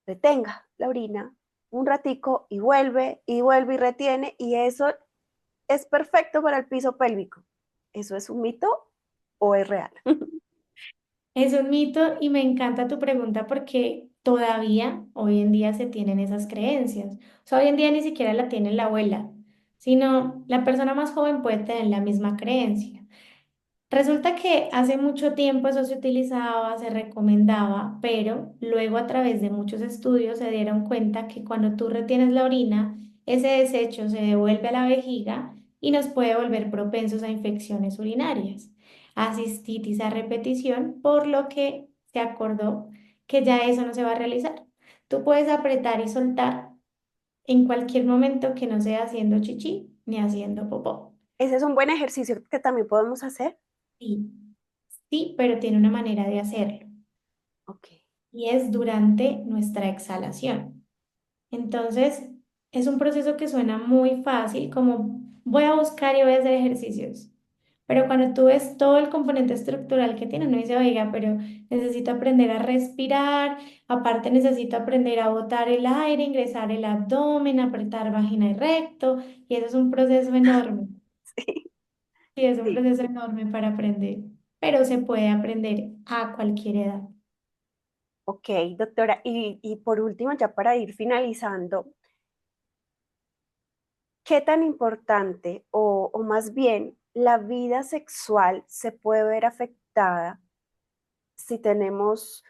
retenga la orina un ratico y vuelve y retiene, y eso es perfecto para el piso pélvico. ¿Eso es un mito o es real? Es un mito y me encanta tu pregunta porque todavía hoy en día se tienen esas creencias. O sea, hoy en día ni siquiera la tiene la abuela, sino la persona más joven puede tener la misma creencia. Resulta que hace mucho tiempo eso se utilizaba, se recomendaba, pero luego a través de muchos estudios se dieron cuenta que cuando tú retienes la orina, ese desecho se devuelve a la vejiga y nos puede volver propensos a infecciones urinarias, a cistitis a repetición, por lo que se acordó que ya eso no se va a realizar. Tú puedes apretar y soltar en cualquier momento que no sea haciendo chichi ni haciendo popó. Ese es un buen ejercicio que también podemos hacer. Sí, sí, pero tiene una manera de hacerlo. Ok. Y es durante nuestra exhalación. Entonces, es un proceso que suena muy fácil, como voy a buscar y voy a hacer ejercicios. Pero cuando tú ves todo el componente estructural que tiene, uno dice, oiga, pero necesito aprender a respirar, aparte necesito aprender a botar el aire, ingresar el abdomen, apretar vagina y recto, y eso es un proceso enorme. Sí, Sí, es un sí. proceso enorme para aprender, pero se puede aprender a cualquier edad. Ok, doctora. Y por último, ya para ir finalizando, ¿qué tan importante o más bien la vida sexual se puede ver afectada si tenemos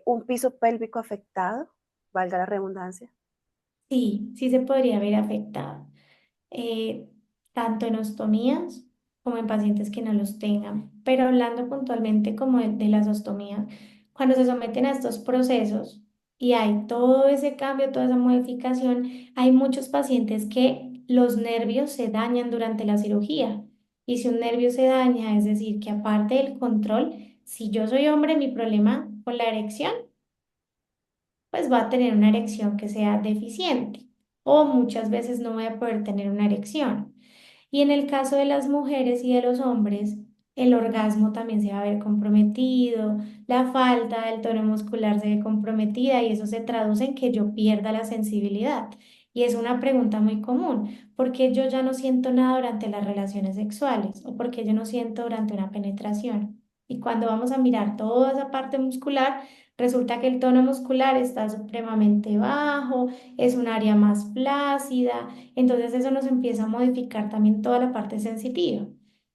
un piso pélvico afectado, valga la redundancia? Sí, sí se podría ver afectado, eh, tanto en ostomías como en pacientes que no los tengan. Pero hablando puntualmente como de las ostomías, cuando se someten a estos procesos y hay todo ese cambio, toda esa modificación, hay muchos pacientes que los nervios se dañan durante la cirugía. Y si un nervio se daña, es decir, que aparte del control, si yo soy hombre, mi problema con la erección, pues va a tener una erección que sea deficiente o muchas veces no voy a poder tener una erección. Y en el caso de las mujeres y de los hombres, el orgasmo también se va a ver comprometido, la falta del tono muscular se ve comprometida y eso se traduce en que yo pierda la sensibilidad. Y es una pregunta muy común, ¿por qué yo ya no siento nada durante las relaciones sexuales o por qué yo no siento durante una penetración? Y cuando vamos a mirar toda esa parte muscular, resulta que el tono muscular está supremamente bajo, es un área más flácida, entonces eso nos empieza a modificar también toda la parte sensitiva.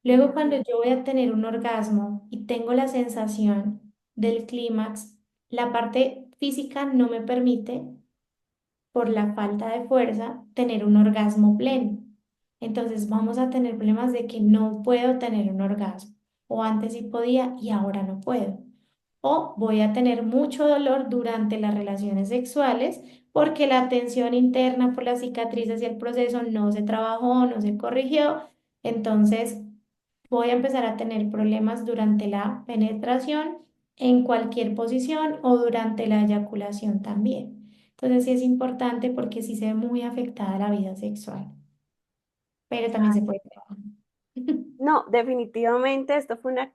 Luego cuando yo voy a tener un orgasmo y tengo la sensación del clímax, la parte física no me permite, por la falta de fuerza, tener un orgasmo pleno. Entonces vamos a tener problemas de que no puedo tener un orgasmo, o antes sí podía y ahora no puedo. O voy a tener mucho dolor durante las relaciones sexuales porque la tensión interna por las cicatrices y el proceso no se trabajó, no se corrigió. Entonces voy a empezar a tener problemas durante la penetración en cualquier posición o durante la eyaculación también. Entonces sí es importante porque sí se ve muy afectada la vida sexual, pero también se puede trabajar. No, definitivamente esto fue una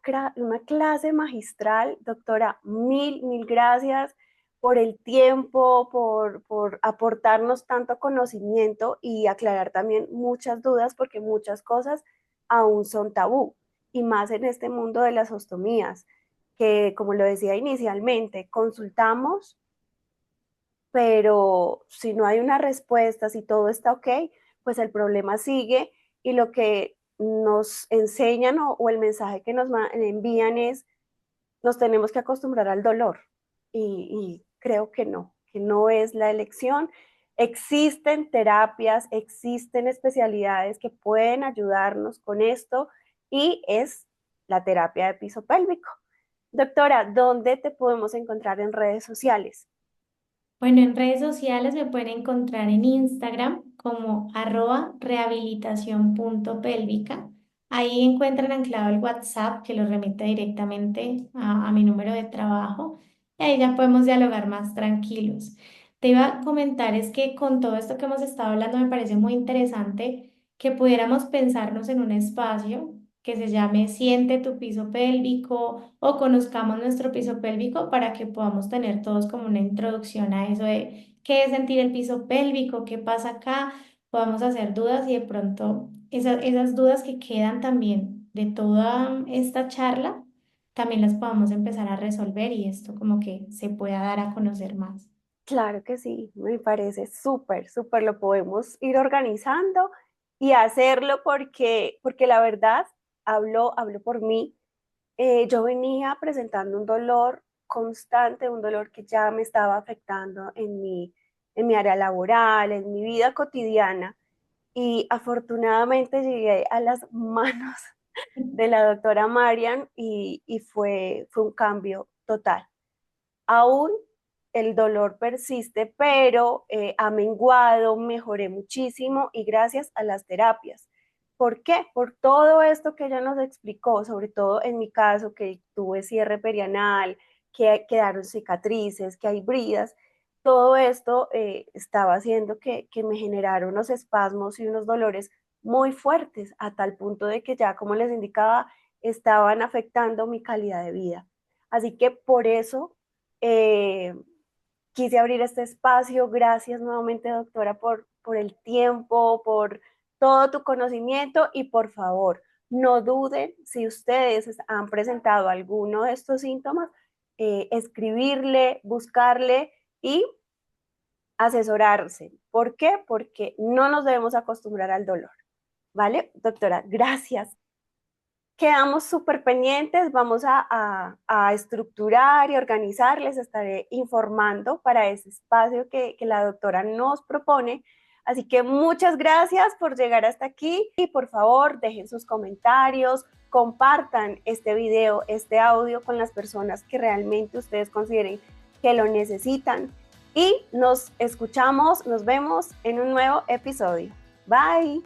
clase magistral, doctora. Mil gracias por el tiempo, por aportarnos tanto conocimiento y aclarar también muchas dudas, porque muchas cosas aún son tabú, y más en este mundo de las ostomías, que como lo decía inicialmente, consultamos, pero si no hay una respuesta, si todo está ok, pues el problema sigue, y lo que nos enseñan o el mensaje que nos envían es, nos tenemos que acostumbrar al dolor, y creo que no es la elección. Existen terapias, existen especialidades que pueden ayudarnos con esto, y es la terapia de piso pélvico. Doctora, ¿dónde te podemos encontrar en redes sociales? Bueno, en redes sociales me pueden encontrar en Instagram como @rehabilitación.pélvica. Ahí encuentran anclado el WhatsApp que los remite directamente a mi número de trabajo y ahí ya podemos dialogar más tranquilos. Te iba a comentar es que con todo esto que hemos estado hablando me parece muy interesante que pudiéramos pensarnos en un espacio que se llame Siente tu piso pélvico o conozcamos nuestro piso pélvico para que podamos tener todos como una introducción a eso de qué es sentir el piso pélvico, qué pasa acá, podamos hacer dudas y de pronto esas dudas que quedan también de toda esta charla, también las podamos empezar a resolver y esto como que se pueda dar a conocer más. Claro que sí, me parece súper, súper, lo podemos ir organizando y hacerlo porque la verdad, hablo por mí. Yo venía presentando un dolor constante, un dolor que ya me estaba afectando en mi área laboral, en mi vida cotidiana, y afortunadamente llegué a las manos de la doctora Marian y fue un cambio total. Aún el dolor persiste, pero ha menguado, mejoré muchísimo y gracias a las terapias. ¿Por qué? Por todo esto que ella nos explicó, sobre todo en mi caso, que tuve cierre perianal, que quedaron cicatrices, que hay bridas. Todo esto estaba haciendo que me generara unos espasmos y unos dolores muy fuertes, a tal punto de que ya, como les indicaba, estaban afectando mi calidad de vida. Así que por eso eh, quise abrir este espacio. Gracias nuevamente, doctora, por el tiempo, por todo tu conocimiento y por favor, no duden si ustedes han presentado alguno de estos síntomas, escribirle, buscarle y asesorarse. ¿Por qué? Porque no nos debemos acostumbrar al dolor. ¿Vale? Doctora, gracias. Quedamos súper pendientes, vamos a estructurar y organizar, les estaré informando para ese espacio que la doctora nos propone. Así que muchas gracias por llegar hasta aquí y por favor dejen sus comentarios, compartan este video, este audio con las personas que realmente ustedes consideren que lo necesitan y nos escuchamos, nos vemos en un nuevo episodio. Bye.